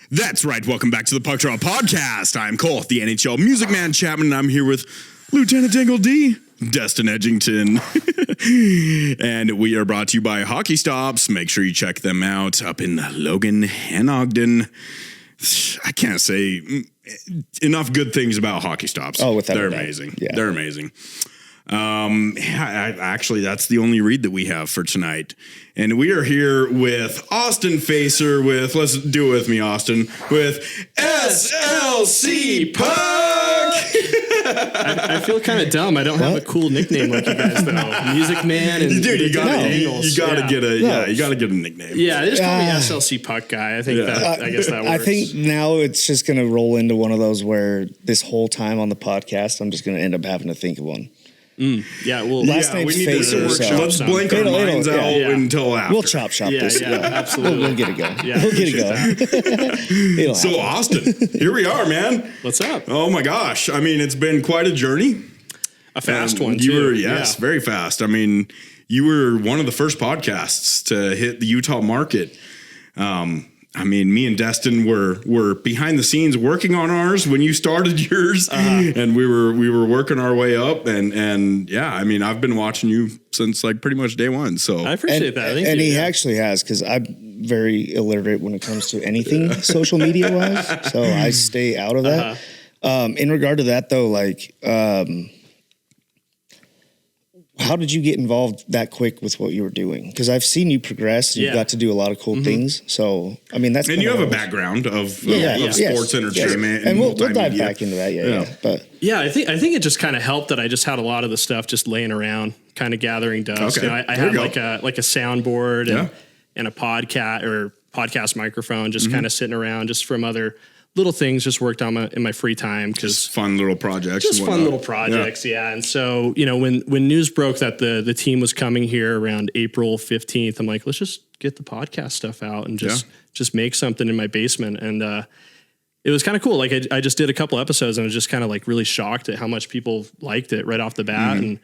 That's right. Welcome back to the Puck Draw Podcast. I'm Cole, the NHL Music Man Chapman, and I'm here with Lieutenant Dingle D, Destin Edgington. And we are brought to you by Hockey Stops. Make sure you check them out up in Logan and Ogden. I can't say enough good things about Hockey Stops. Oh, without They're a doubt. amazing. Yeah. They're amazing. Actually, that's the only read that we have for tonight. And we are here with Austin Facer with, let's do it with me, Austin, with SLC Puck. I feel kind of dumb. I don't have a cool nickname like you guys though. Music Man and Dude, you gotta get a nickname. Yeah, they just call me SLC Puck guy. I think I guess that works. I think now it's just going to roll into one of those where this whole time on the podcast, I'm just going to end up having to think of one. Yeah, well, Last name's we need Facer, to so- let's blink our minds out until after. We'll chop this. Yeah, absolutely. We'll get it going. Yeah, we'll get it going. So Austin, here we are, man. What's up? Oh my gosh. I mean, it's been quite a journey. A fast one, You too. were, very fast. I mean, you were one of the first podcasts to hit the Utah market. I mean, me and Destin were behind the scenes working on ours when you started yours, and we were working our way up. And yeah, I mean, I've been watching you since like pretty much day one. So I appreciate that. Thank and you. he actually has, because I'm very illiterate when it comes to anything social media wise, so I stay out of that. In regard to that, though, like, how did you get involved that quick with what you were doing? Because I've seen you progress. And you've got to do a lot of cool things. So, I mean, that's... And you have a background of sports entertainment. And we'll dive back into that, But yeah, I think it just kind of helped that I just had a lot of the stuff just laying around, kind of gathering dust. Okay. You know, I had like a soundboard and a podcast microphone, just kind of sitting around just from other little things, just worked on in my free time, because fun little projects. Yeah. And so, you know, when news broke that the team was coming here around April 15th, I'm like, let's just get the podcast stuff out and just make something in my basement. And it was kind of cool. Like I just did a couple episodes and I was just kind of like really shocked at how much people liked it right off the bat. And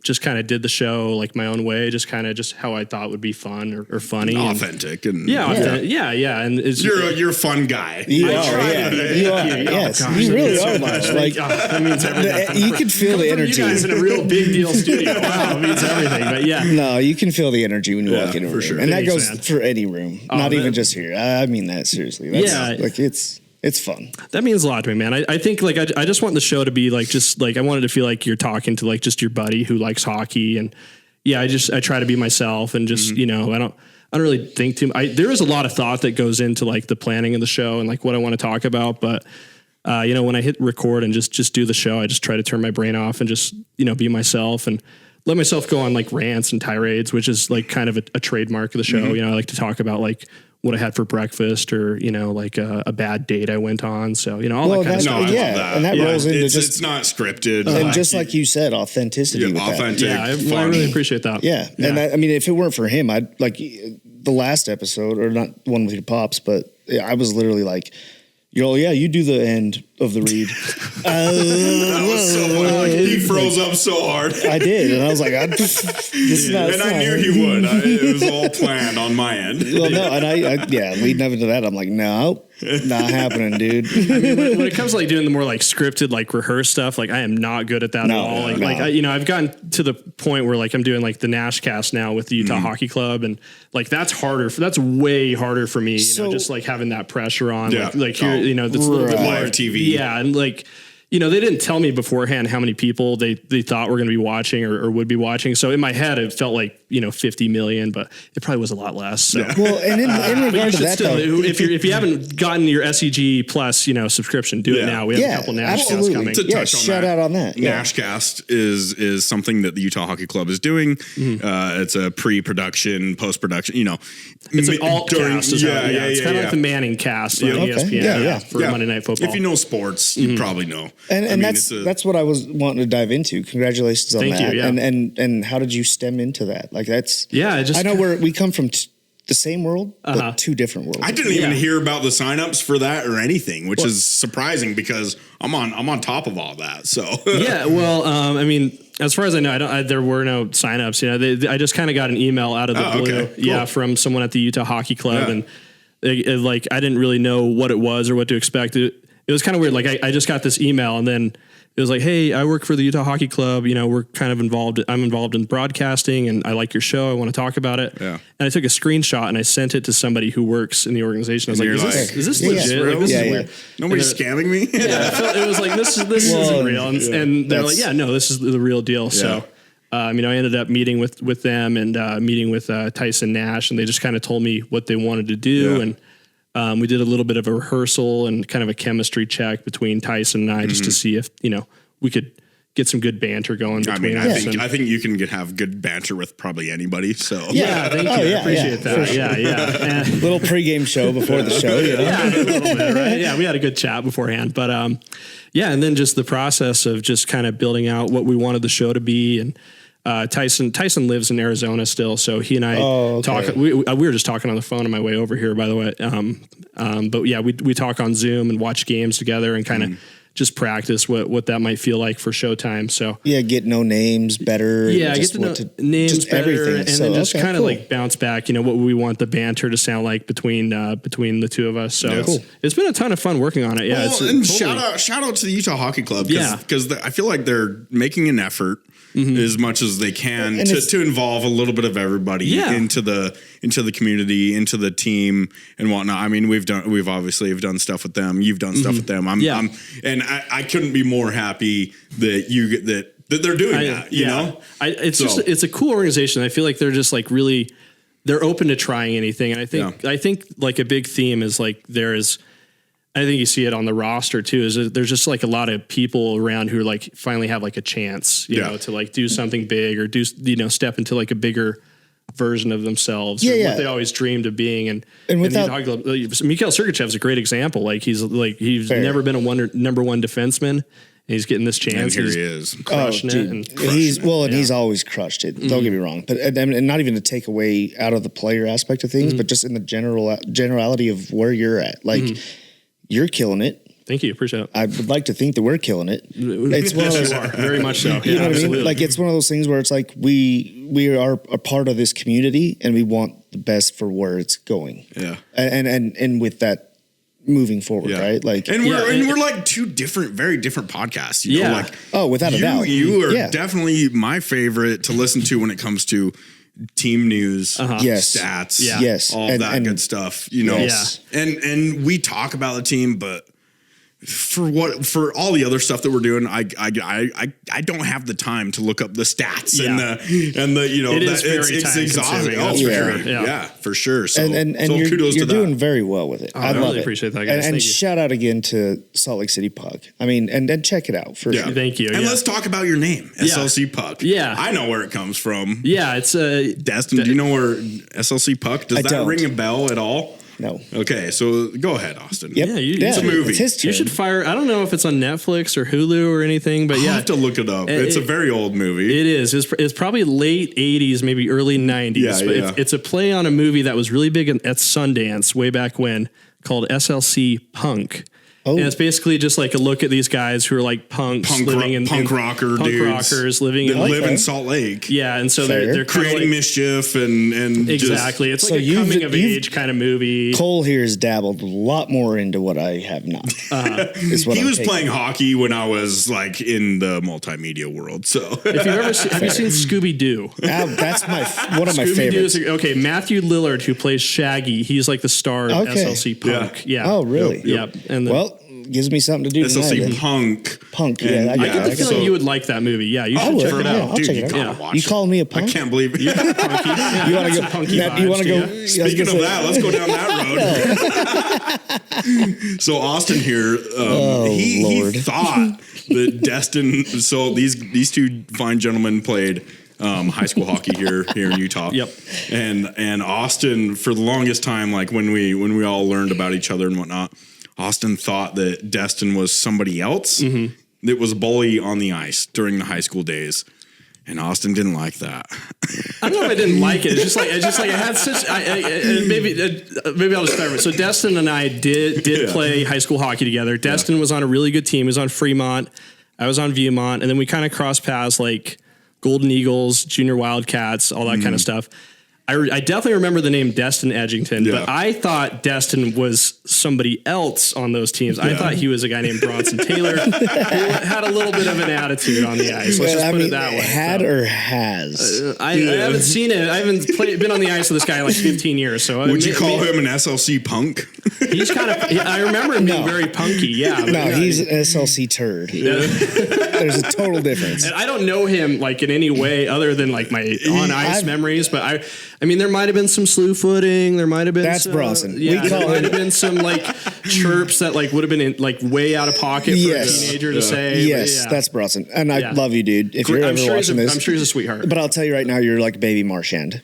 just kind of did the show like my own way, just how I thought would be fun or funny, authentic, and and it's, you're a fun guy. You are. Yes, you really are, much. Like, that means everything. You can feel the energy. You guys in a real big deal studio. Wow, it means everything. But yeah, no, you can feel the energy when you walk into a room, sure. and that Thanks, goes man. for any room, not even just here. I mean that seriously. That's, like it's fun. That means a lot to me, man. I think like I just want the show to be like, just like, I wanted to feel like you're talking to like just your buddy who likes hockey. And I try to be myself and just, you know, I don't really think too much. There is a lot of thought that goes into like the planning of the show and like what I want to talk about. But, you know, when I hit record and just do the show, I just try to turn my brain off and just, you know, be myself and let myself go on like rants and tirades, which is like kind of a trademark of the show. You know, I like to talk about like what I had for breakfast, or, you know, like a bad date I went on. So, you know, all that kind of stuff. And that rolls into it's not scripted. And just like you said, authenticity. With authentic. That. I really appreciate that. Yeah. And I mean, if it weren't for him, I'd like the last episode, or not one with your pops, but I was literally like, you do the end of the read. That was so funny. He froze up so hard. I did. And I was like, I knew he would. It was all planned on my end. Well, no. And leading up into that, I'm like, no, not happening, dude. I mean, when it comes to like doing the more like scripted, like rehearsed stuff, like I am not good at that at all. I've gotten to the point where like I'm doing like the Nashcast now with the Utah Hockey Club, and like that's way harder for me. You know, just like having that pressure on, like here, you know, that's a little bit more live TV. Yeah, and like, you know, they didn't tell me beforehand how many people they thought were going to be watching or would be watching. So in my head, it felt like, you know, 50 million, but it probably was a lot less. So. Yeah. Well, and in regard to that, still, though, if you haven't gotten your SEG Plus, you know, subscription, do it now. We have a couple Nashcasts coming. Shout out on that. Nashcast is something that the Utah Hockey Club is doing. It's a pre-production, post-production, you know. It's an alt-cast. It's kind of like the Manning cast on ESPN for Monday Night Football. If you know sports, you probably know. And that's what I was wanting to dive into. Congratulations on that. Thank you. Yeah. And how did you stem into that? Like that's I know we come from the same world, but two different worlds. I didn't even hear about the signups for that or anything, which is surprising because I'm on top of all that. So I mean, as far as I know, there were no signups. You know, I just kind of got an email out of the blue, cool. from someone at the Utah Hockey Club, and like I didn't really know what it was or what to expect. It was kind of weird. Like I just got this email and then it was like, hey, I work for the Utah Hockey Club. You know, we're kind of involved. I'm involved in broadcasting and I like your show. I want to talk about it. Yeah. And I took a screenshot and I sent it to somebody who works in the organization. I was like, is this legit? Like, this is weird. Nobody's scamming me. It was like, this isn't real. And they're like, yeah, no, this is the real deal. So, I ended up meeting with them and meeting with Tyson Nash, and they just kind of told me what they wanted to do. Yeah. And we did a little bit of a rehearsal and kind of a chemistry check between Tyson and I just to see if, we could get some good banter going between us. I think you can have good banter with probably anybody. So thank you. I appreciate that. Sure. Yeah. And little pregame show before the show. You know? Yeah, a little bit, right? Yeah, we had a good chat beforehand. But and then just the process of just kind of building out what we wanted the show to be. And Tyson lives in Arizona still, so he and I talk. We were just talking on the phone on my way over here, by the way. But yeah, we talk on Zoom and watch games together and kind of just practice what that might feel like for showtime. So get know names better. Yeah, get to know names just better, everything. and then just kind of like bounce back. What we want the banter to sound like between the two of us. So it's been a ton of fun working on it. Yeah, and shout out to the Utah Hockey Club. Because I feel like they're making an effort. As much as they can to involve a little bit of everybody into the community, into the team and whatnot. I mean, we've obviously done stuff with them. You've done stuff with them. I couldn't be more happy that they're doing that. You know, it's a cool organization. I feel like they're just like really, they're open to trying anything. And I think like a big theme is like I think you see it on the roster too, is there's just like a lot of people around who like finally have like a chance, you know, to like do something big or do, step into like a bigger version of themselves or what they always dreamed of being. And without Mikhail Sergachev is a great example. Like he's never been a number one defenseman. And he's getting this chance. And here he is crushing it. And he's always crushed it. Don't get me wrong, but and not even to take away out of the player aspect of things, but just in the generality of where you're at, like. You're killing it. Thank you. Appreciate it. I would like to think that we're killing it. It's one of those, very much so. You know what I mean? Like it's one of those things where it's like we are a part of this community and we want the best for where it's going. Yeah. And with that moving forward, right? Like we're like two very different podcasts. You know? Like without a doubt. You are definitely my favorite to listen to when it comes to team news, stats, all that good stuff, and we talk about the team, but for all the other stuff that we're doing, I don't have the time to look up the stats and it's exhausting. Oh, for sure. So and so kudos you're to doing that. very well with it. I really appreciate that, guys. And shout out again to Salt Lake City Puck. I mean, and then check it out for sure. Thank you. And let's talk about your name, SLC Puck. Yeah, I know where it comes from. Yeah, it's Destin. Do you know where SLC Puck? Does that ring a bell at all? No. Okay, so go ahead, Austin. Yep. It's a movie. It's his turn. You should fire. I don't know if it's on Netflix or Hulu or anything, but I'll have to look it up. It's a very old movie. It is. It's probably late 80s, maybe early 90s. But it's a play on a movie that was really big at Sundance way back when called SLC Punk. Oh. And it's basically just like a look at these guys who are like punk rockers living in Salt Lake. Yeah, and so they're creating mischief and exactly. It's like a coming of age kind of movie. Cole here has dabbled a lot more into what I have not. He was playing hockey when I was like in the multimedia world. So if have you seen Scooby Doo? That's one of my favorites. Okay, Matthew Lillard, who plays Shaggy, he's like the star of SLC Punk. Yeah. Oh, really? Yep. And gives me something to do SLC tonight. Punk. I get the feeling you would like that movie. Yeah, you should check it out. I'll check it out. You calling me a punk? I can't believe it. You want to go punky? You want to go? Speaking of that, let's go down that road. So Austin here, he thought that Destin. So these two fine gentlemen played high school hockey here in Utah. Yep. And Austin, for the longest time, like when we all learned about each other and whatnot, Austin thought that Destin was somebody else that was a bully on the ice during the high school days. And Austin didn't like that. I don't know if I didn't like it. It's just like I had such. Maybe I'll just start with. So Destin and I did play high school hockey together. Destin was on a really good team. He was on Fremont. I was on Viewmont, and then we kind of crossed paths like Golden Eagles, Junior Wildcats, all that kind of stuff. I definitely remember the name Destin Edgington, Yeah. but I thought Destin was somebody else on those teams. I thought he was a guy named Bronson Taylor who had a little bit of an attitude on the ice. Let's just put it that way. Had or has? I haven't seen it. I haven't been on the ice with this guy in like 15 years. So Would you call him an SLC punk? He's kind of. I remember him being very punky. Yeah. No, he's an SLC turd. There's a total difference. And I don't know him like in any way other than like my on ice memories, but I mean, there might have been some slew footing. There might have been That's some, Bronson. Yeah, there might have been some like chirps that like would have been like way out of pocket for a teenager to say. Yes, that's Bronson. And I love you, dude. If you're ever watching this. I'm sure he's a sweetheart. But I'll tell you right now, you're like baby Marchand.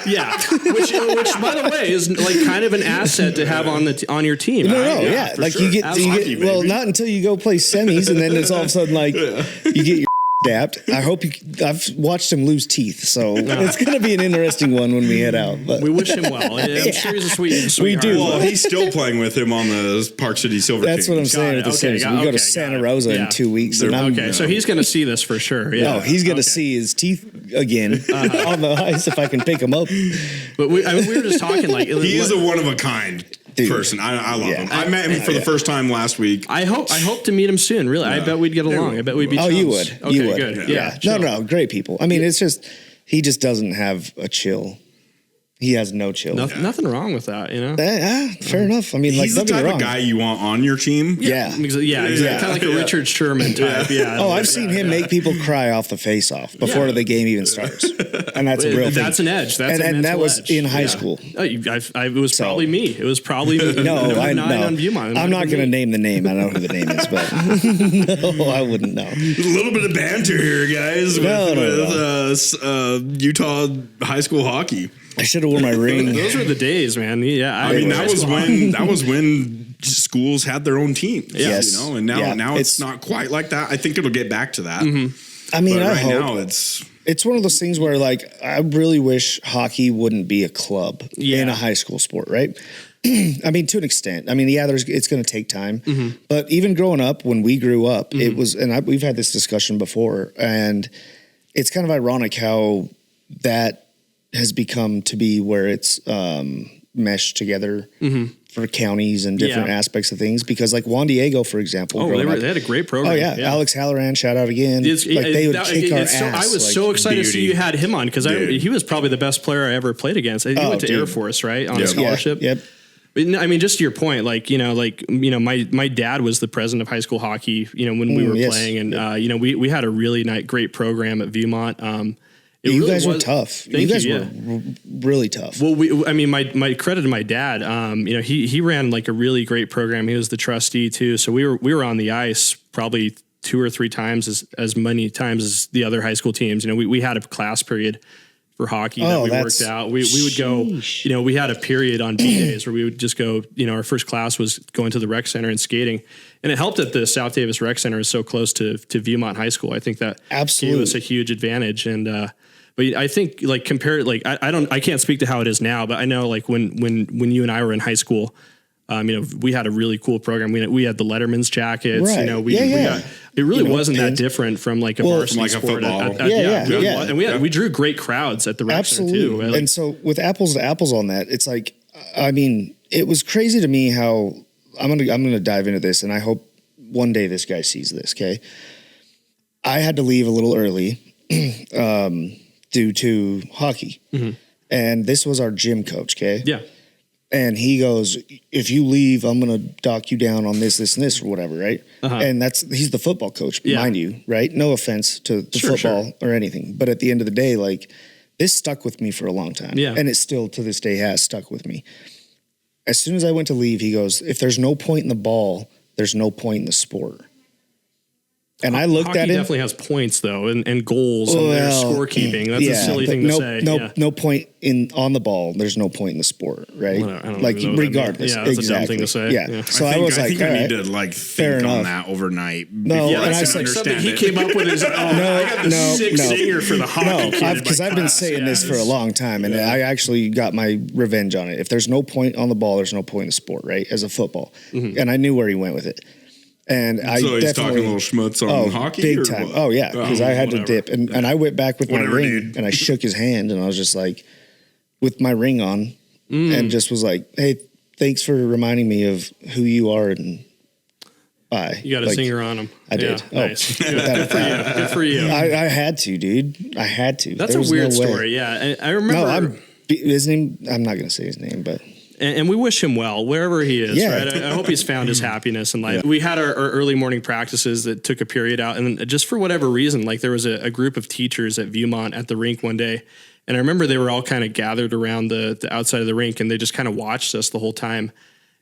Yeah. Which by the way is like kind of an asset to have on your team. Yeah. Like sure. you get well, not until you go play semis and then it's all of a sudden like you get your dapped. I've watched him lose teeth, so it's going to be an interesting one when we head out. But we wish him well. I'm sure he's a sweetheart. We do. Well, he's still playing with him on the Park City Silver That's Kings. what I'm saying with the series. We go to Santa Rosa in 2 weeks. And so he's going to see this for sure. Yeah. No, he's going to see his teeth again on the ice if I can pick him up. But we were just talking like he is a one of a kind. Person. I love him. I met him for the first time last week. I hope to meet him soon. Really, I bet we'd get along. I bet we'd be. Oh, chums. you would. Okay, you would. Good. Yeah. No, great people. I mean, it's just he just doesn't have a chill. He has no chill. Nothing wrong with that, you know. Fair enough. I mean, he's the type of guy you want on your team. Yeah, exactly. Kind of like a Richard Sherman type. Yeah. Oh, I've seen him make people cry off the face-off before the game even starts, and that's a real thing. That's an edge. And that was in high school. It was probably me. It was probably me. No, I know. On Viewmont. I'm not going to name the name. I know who the name is, but no, I wouldn't know. A little bit of banter here, guys, with Utah high school hockey. I should have worn my ring. Those were the days, man. Yeah, I mean that was when schools had their own teams. Yes, you know, and now it's not quite like that. I think it'll get back to that. Mm-hmm. I mean, but right now it's one of those things where like I really wish hockey wouldn't be a club in a high school sport, right? I mean, to an extent. I mean, it's going to take time, but even growing up, when we grew up, it was, and we've had this discussion before, and it's kind of ironic how that has become to be where it's meshed together for counties and different aspects of things. Because like Juan Diego, for example. They had a great program. Oh, yeah. Alex Halloran, shout out again. They would kick our ass. I was so excited to see you had him on because he was probably the best player I ever played against. He went to Air Force, right? On a scholarship. Yep. I mean, just to your point, my dad was the president of high school hockey, when we were playing, and we had a really great program at Viewmont. You guys were tough. You guys were really tough. Well, my credit to my dad. He ran like a really great program. He was the trustee too, so we were on the ice probably 2 or 3 times as many times as the other high school teams. We had a class period for hockey that we worked out. We would go. We had a period on B days where we would just go. Our first class was going to the rec center and skating. And it helped that the South Davis Rec Center is so close to Viewmont High School. I think that gave us a huge advantage. And but I think like compared, like I can't speak to how it is now, but I know like when you and I were in high school, we had a really cool program. We had the Letterman's jackets. Right. It really wasn't that different from like a varsity sport. And we drew great crowds at the rec center too. Right? And so with apples to apples on that, it's like, I mean, it was crazy to me how I'm gonna dive into this, and I hope one day this guy sees this. Okay, I had to leave a little early due to hockey, and this was our gym coach. Okay, yeah. And he goes, if you leave, I'm going to dock you down on this, this, and this, or whatever, right? And he's the football coach, mind you, right? No offense to the football or anything. But at the end of the day, like, this stuck with me for a long time. Yeah. And it still, to this day, has stuck with me. As soon as I went to leave, he goes, if there's no point in the ball, there's no point in the sport. And I looked at it. Definitely has points though, and goals and their scorekeeping. That's a silly thing to say. No point on the ball. There's no point in the sport, right? Like regardless, that's a dumb thing to say. Yeah. So I was like, I need to like think on that overnight. No, and I said something he came up with is I got the sick singer for the hockey kid. Because I've been saying this for a long time, and I actually got my revenge on it. If there's no point on the ball, there's no point in the sport, right? As a football, and I knew where he went with it. And so he's talking a little schmutz on hockey? Big time. What? Oh, yeah, because I had to dip. And I went back with my ring, and I shook his hand, and I was just like, with my ring on and just was like, "Hey, thanks for reminding me of who you are." And bye. You got a singer on him. I did. Yeah, nice. Good for you. I had to, dude. I had to. That's a weird story. Yeah. I remember. His name, I'm not going to say his name, but. And we wish him well, wherever he is, Yeah. right? I hope he's found his happiness in life. Yeah. We had our early morning practices that took a period out. And just for whatever reason, like there was a group of teachers at Viewmont at the rink one day. And I remember they were all kind of gathered around the outside of the rink and they just kind of watched us the whole time.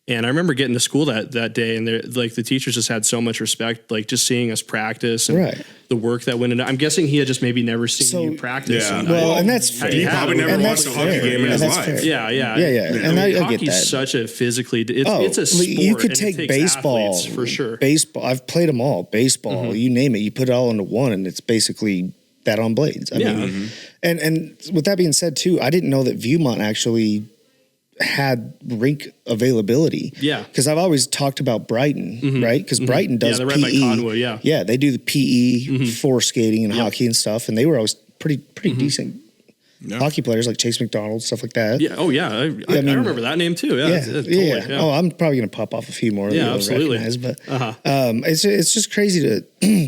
And I remember getting to school that day, and like the teachers just had so much respect, like just seeing us practice and the work that went into. I'm guessing he had just maybe never seen you practice. Yeah. And that's fair. He probably never watched a hockey game in his life. Fair. Yeah. And I get that. Hockey's such a physically, it's a sport. You could take baseball for sure. Baseball, I've played them all. Baseball, you name it, you put it all into one, and it's basically that on blades. I mean, and with that being said, too, I didn't know that Viewmont actually had rink availability. Yeah. Because I've always talked about Brighton, right? Because Brighton does they're PE. right by Conway, Yeah, they do the PE for skating and hockey and stuff, and they were always pretty decent hockey players like Chase McDonald, stuff like that. Yeah. Oh, yeah. I remember that name too. Yeah. Totally. Oh, I'm probably going to pop off a few more that you'll absolutely. recognize. But it's just crazy to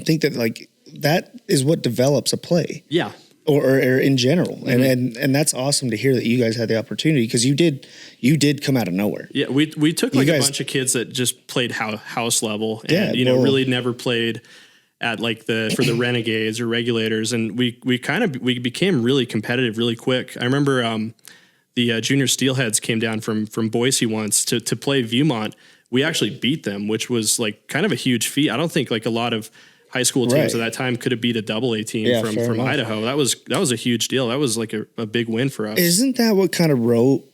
think that like that is what develops a play. Yeah. Or in general, and that's awesome to hear that you guys had the opportunity because you did come out of nowhere. Yeah, we took like a bunch of kids that just played house level and really never played at like for the Renegades or Regulators, and we became really competitive really quick. I remember the junior Steelheads came down from Boise once to play Viewmont. We actually beat them, which was like kind of a huge feat. I don't think like a lot of high school teams at that time could have beat a AA team from Idaho. That was a huge deal. That was like a big win for us. Isn't that what kind of rotated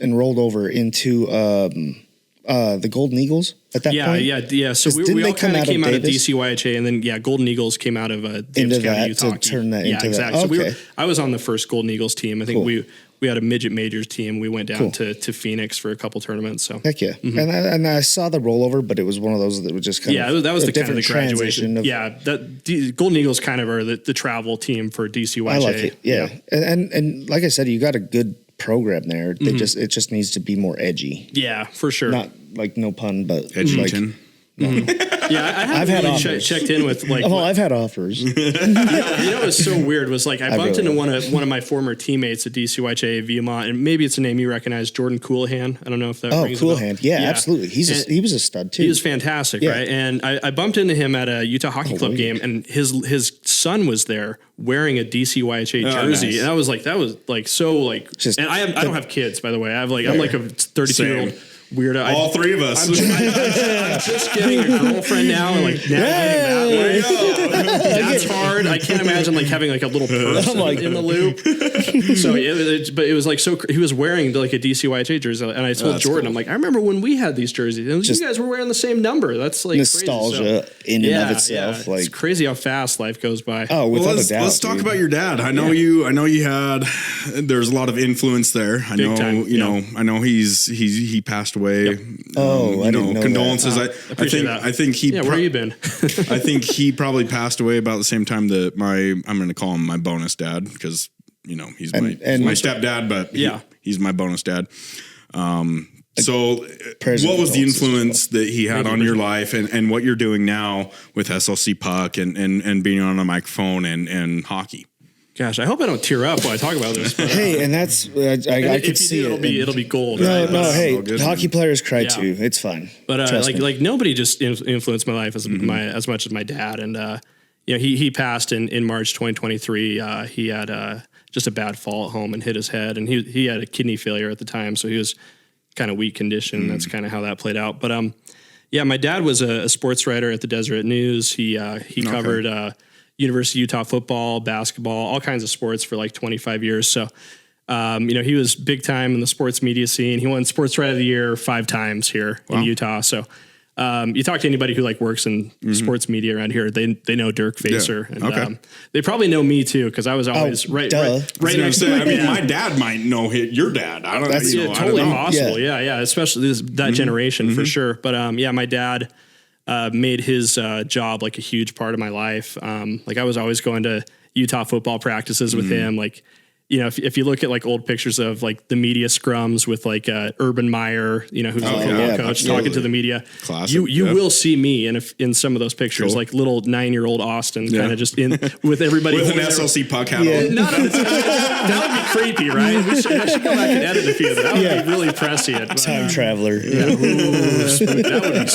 and rolled over into the Golden Eagles at that point? Yeah. So we all kind of came out of DCYHA, and then Golden Eagles came out of Davis County Youth Hockey. To turn that into exactly. That. So I was on the first Golden Eagles team. I think we had a midget majors team. We went down to Phoenix for a couple tournaments. So heck yeah, and I saw the rollover, but it was one of those that was just kind of that was the different kind of the graduation. Golden Eagles kind of are the travel team for DCYHA. I like it. Yeah. And like I said, you got a good program there. It just needs to be more edgy. Yeah, for sure. Not like no pun, but Edgington. I've had offers. Checked in with like. I've had offers. What was so weird was like I bumped into one of my former teammates at DCYHA Viewmont, and maybe it's a name you recognize, Jordan Coolahan. I don't know if that. rings Coolahan, yeah, absolutely. He was a stud too. He was fantastic, right? And I bumped into him at a Utah Hockey Club game, and his son was there wearing a DCYHA jersey, nice. And that was so like. And I don't have kids, by the way. I have I'm like a 32-year-old. Weirdo. All three of us. I'm just getting a girlfriend now and like navigating that way. That's hard. I can't imagine like having like a little person in the loop. So it was like he was wearing like a DCYHA jersey, and I told Jordan, cool. I'm like, I remember when we had these jerseys, and you guys were wearing the same number. That's like nostalgia in and of itself. Yeah. Like it's crazy how fast life goes by. Oh, without a doubt. Let's talk about your dad. I know you had. There's a lot of influence there. I know. I know he passed away. Yep. I didn't know condolences. That. I think he. Yeah, where you been? I think he probably passed away about the same time that I'm going to call him my bonus dad because he's my stepdad, but he's my bonus dad. So what was the influence that he had on your life and what you're doing now with SLC Puck and being on a microphone and hockey? Gosh, I hope I don't tear up while I talk about this. But, hey, and that's I can see it. It'll be gold. No, hey, hockey players cry too. It's fine. But like nobody just influenced my life as much as my dad. And he passed in March 2023. He had just a bad fall at home and hit his head, and he had a kidney failure at the time, so he was kind of weak condition. That's kind of how that played out. But my dad was a sports writer at the Deseret News. He covered. University of Utah football, basketball, all kinds of sports for like 25 years. So, he was big time in the sports media scene. He won Sports Writer of the Year 5 times here in Utah. So, you talk to anybody who like works in sports media around here, they know Dirk Facer. Yeah. And, they probably know me too, because I was always right next to him. My dad might know your dad. I don't know. Totally possible. Yeah. Especially that generation for sure. But my dad made his job like a huge part of my life. Like I was always going to Utah football practices with him. Like you know, if you look at like old pictures of like the media scrums with like Urban Meyer, you know, who's the football coach talking to the media, Classic. you will see me in some of those pictures, like little 9-year-old Austin, kind of just in with everybody with an SLC Puck hat on. No, that would be creepy, right? I should go back and edit a few of that. That would be really prescient. Time traveler. Yeah. That would be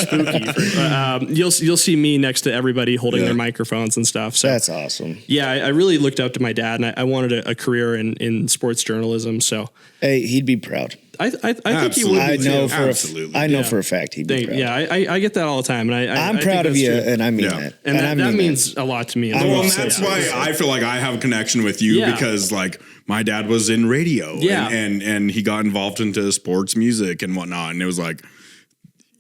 spooky. You'll see me next to everybody holding their microphones and stuff. So that's awesome. Yeah, I really looked up to my dad, and I wanted a career in sports journalism. So hey, he'd be proud. I think he would. I know too. for a fact he'd be proud. Yeah, I get that all the time, and I'm proud of you, true. and I mean that, and that means a lot to me. Well, and that's why I feel like I have a connection with you because like my dad was in radio, and he got involved into sports music and whatnot, and it was like.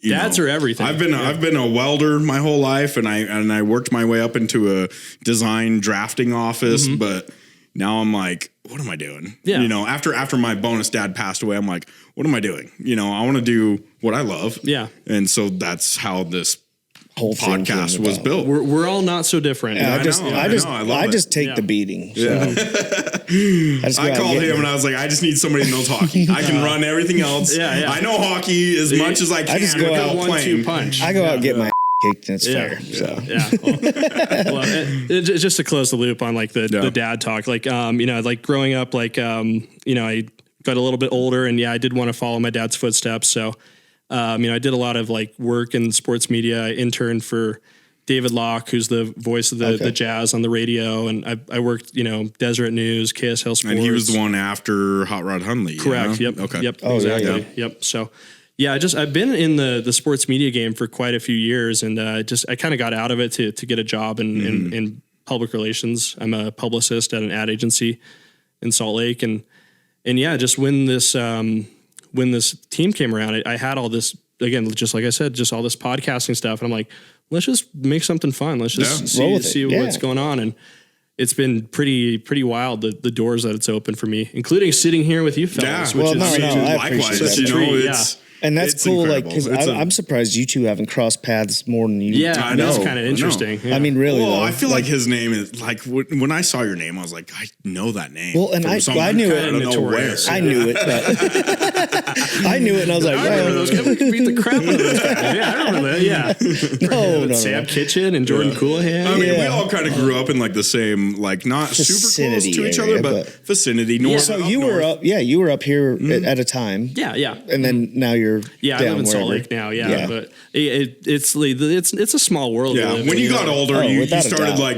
Dads are everything. I've been a welder my whole life, and I worked my way up into a design drafting office, but now I'm like, what am I doing? Yeah. You know, after my bonus dad passed away, I'm like, what am I doing? You know, I want to do what I love. Yeah. And so that's how this whole podcast was built. We're all not so different. Yeah, I just take the beating. So. I called him and I was like, I just need somebody who knows hockey. I can run everything else. I know hockey as much as I can. I just go out playing. Punch. I go out and get my kicked and it's fair. So. Well, just to close the loop on like the dad talk, like you know, like growing up, like you know, I got a little bit older, and I did want to follow my dad's footsteps. So you know, I did a lot of like work in sports media. I interned for David Locke, who's the voice of the Jazz on the radio. And I worked, you know, Deseret News, KSL Sports. And he was the one after Hot Rod Hundley. Correct. You know? Yep. Okay. Yep. Oh, exactly. yeah. Yep. So yeah, I've been in the sports media game for quite a few years, and I kind of got out of it to get a job in public relations. I'm a publicist at an ad agency in Salt Lake. And yeah, just when this team came around, I had all this, again, just like I said, just all this podcasting stuff. And I'm like, let's just make something fun. Let's just see what's going on. And it's been pretty wild, the doors that it's opened for me, including sitting here with you fellas. Yeah. Which is I appreciate that. And that's cool. Incredible. Like, because I'm surprised you two haven't crossed paths more than you. Yeah, I know. That's kind of interesting. Yeah. I mean, really. Well, though, I feel like his name is like when I saw your name, I was like, I know that name. Well, and I knew it. I don't know where. I knew it. But I knew it, and I was like, I remember those guys. We could beat the crap out of those guys. Yeah, I remember that. Yeah. No. Sam Kitchen and Jordan Coolahan. I mean, we all kind of grew up in like the same, like not super close to each other, but vicinity. North. So you were up. Yeah, you were up here at a time. Yeah. And then now you're I live in Salt Lake now. Yeah. But it's a small world. Yeah, when you got older, you started like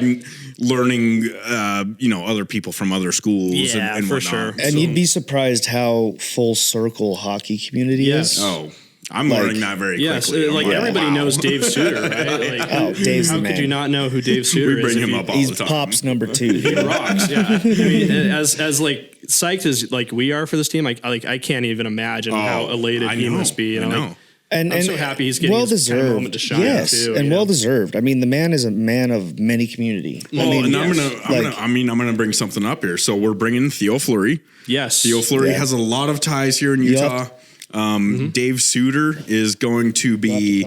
learning, other people from other schools. And for whatnot. sure. And you'd be surprised how full circle hockey community is. Oh, I'm learning that very quickly. Like everybody knows Dave Suter, right? Like, Dave's how the man. could you not know who Dave Suter is? We bring him up all the time. He's Pop's number 2. He rocks. Yeah. I mean, as like psyched as like we are for this team, I can't even imagine how elated he must be. I know. Like, I'm so happy he's getting his kind of moment to shine. Yes, too, and well deserved. I mean, the man is a man of many community. Well, I'm gonna bring something up here. So we're bringing Theo Fleury. Yes, Theo Fleury has a lot of ties here in Utah. Dave Suter is going to be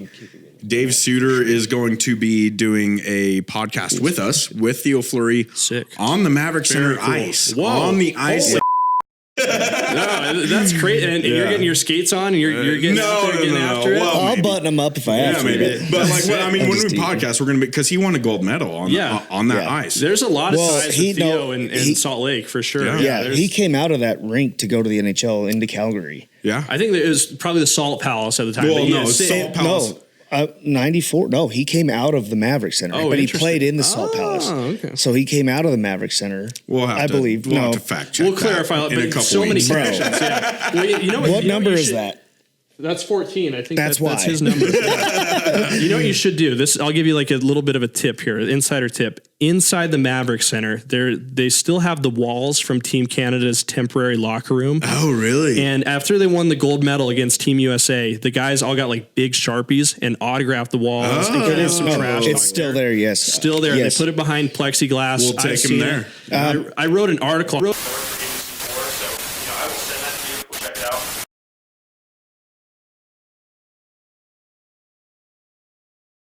doing a podcast with us with Theo Fleury. Sick. On the Maverick Center ice. Whoa. On the ice. No, that's great. And you're getting your skates on and you're getting after it. Well, I'll button them up if I have to. Maybe. But like, when we podcast, we're going to be, because he won a gold medal on that ice. There's a lot of ties with Theo in Salt Lake for sure. Yeah, he came out of that rink to go to the NHL into Calgary. Yeah. I think it was probably the Salt Palace at the time. Well, no, Salt Palace. 94. No, he came out of the Maverick Center, but he played in the Salt Palace. Okay. So he came out of the Maverick Center. We'll have to fact check. We'll clarify that in a couple so weeks. Many connections. Yeah. Well, you know what number is that? That's 14. I think that's his number. You know what you should do? I'll give you like a little bit of a tip here, insider tip. Inside the Maverick Center, they still have the walls from Team Canada's temporary locker room. Oh, really? And after they won the gold medal against Team USA, the guys all got like big Sharpies and autographed the walls. It's still there, yes. Still there. Yes. They put it behind plexiglass. We'll take him there. I wrote an article.